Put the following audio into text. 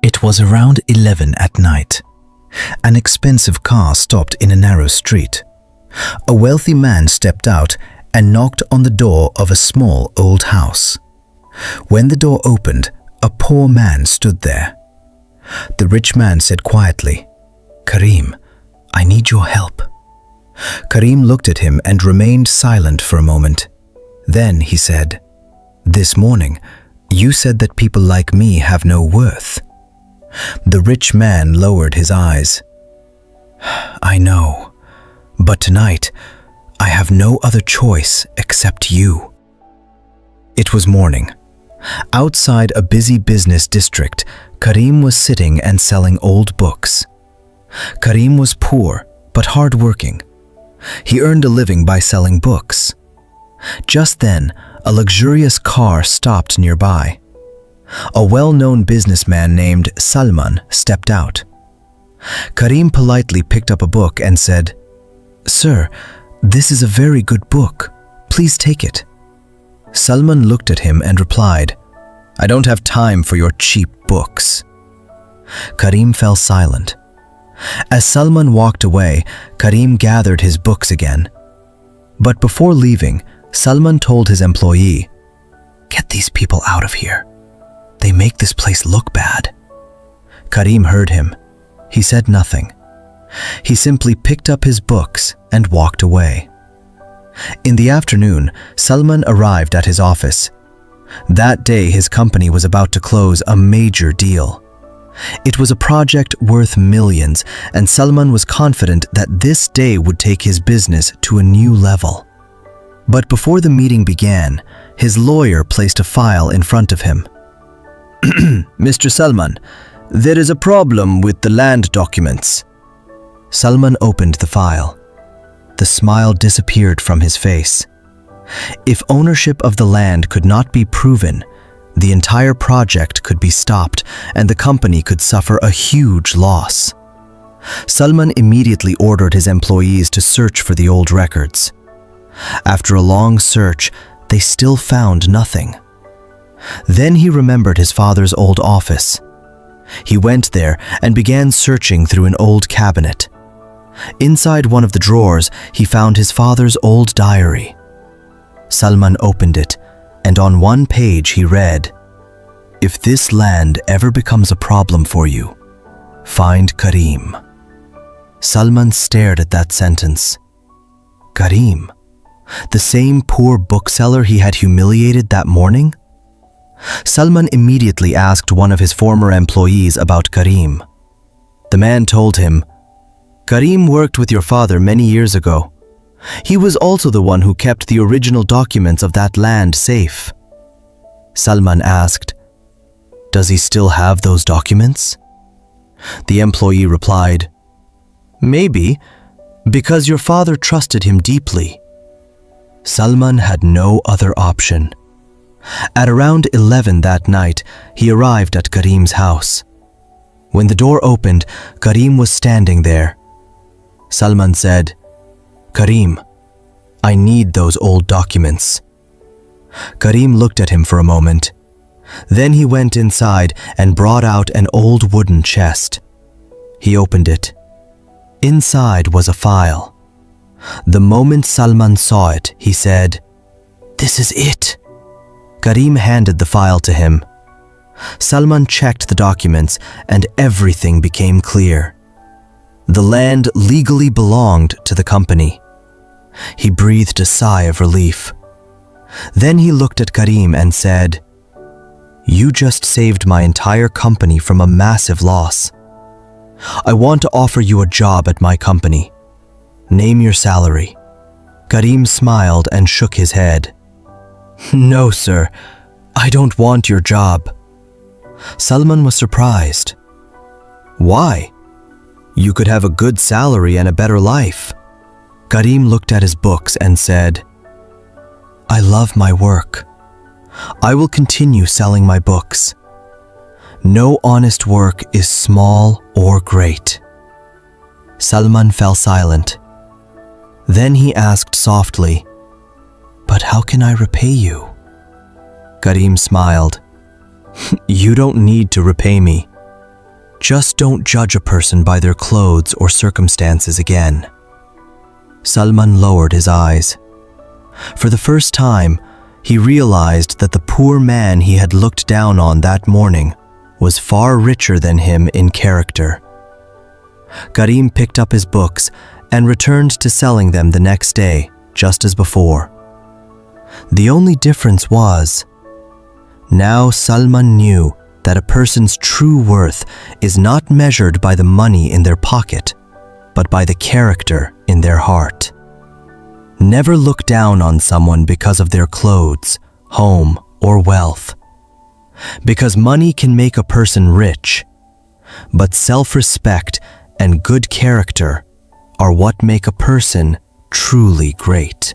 It was around 11 at night. An expensive car stopped in a narrow street. A wealthy man stepped out and knocked on the door of a small old house. When the door opened, a poor man stood there. The rich man said quietly, "Kareem, I need your help." Kareem looked at him and remained silent for a moment. Then he said, "This morning, you said that people like me have no worth." The rich man lowered his eyes. "I know, but tonight, I have no other choice except you." It was morning. Outside a busy business district, Kareem was sitting and selling old books. Kareem was poor, but hardworking. He earned a living by selling books. Just then, a luxurious car stopped nearby. A well-known businessman named Salman stepped out. Kareem politely picked up a book and said, "Sir, this is a very good book. Please take it." Salman looked at him and replied, "I don't have time for your cheap books." Kareem fell silent. As Salman walked away, Kareem gathered his books again. But before leaving, Salman told his employee, "Get these people out of here. They make this place look bad." Kareem heard him. He said nothing. He simply picked up his books and walked away. In the afternoon, Salman arrived at his office. That day, his company was about to close a major deal. It was a project worth millions, and Salman was confident that this day would take his business to a new level. But before the meeting began, his lawyer placed a file in front of him. "Mr. Salman, there is a problem with the land documents." Salman opened the file. The smile disappeared from his face. If ownership of the land could not be proven, the entire project could be stopped and the company could suffer a huge loss. Salman immediately ordered his employees to search for the old records. After a long search, they still found nothing. Then he remembered his father's old office. He went there and began searching through an old cabinet. Inside one of the drawers, he found his father's old diary. Salman opened it, and on one page he read, "If this land ever becomes a problem for you, find Kareem." Salman stared at that sentence. Kareem, the same poor bookseller he had humiliated that morning? Salman immediately asked one of his former employees about Kareem. The man told him, "Kareem worked with your father many years ago. He was also the one who kept the original documents of that land safe." Salman asked, "Does he still have those documents?" The employee replied, "Maybe, because your father trusted him deeply." Salman had no other option. At around 11 that night, he arrived at Kareem's house. When the door opened, Kareem was standing there. Salman said, "Kareem, I need those old documents." Kareem looked at him for a moment. Then he went inside and brought out an old wooden chest. He opened it. Inside was a file. The moment Salman saw it, he said, "This is it." Kareem handed the file to him. Salman checked the documents and everything became clear. The land legally belonged to the company. He breathed a sigh of relief. Then he looked at Kareem and said, "You just saved my entire company from a massive loss. I want to offer you a job at my company. Name your salary." Kareem smiled and shook his head. "No, sir, I don't want your job." Salman was surprised. "Why? You could have a good salary and a better life." Kareem looked at his books and said, "I love my work. I will continue selling my books. No honest work is small or great." Salman fell silent. Then he asked softly, "But how can I repay you?" Kareem smiled. "You don't need to repay me. Just don't judge a person by their clothes or circumstances again. Salman lowered his eyes. For the first time, he realized that the poor man he had looked down on that morning was far richer than him in character. Kareem picked up his books and returned to selling them the next day, just as before. The only difference was, now Salman knew that a person's true worth is not measured by the money in their pocket, but by the character in their heart. Never look down on someone because of their clothes, home, or wealth. Because money can make a person rich, but self-respect and good character are what make a person truly great.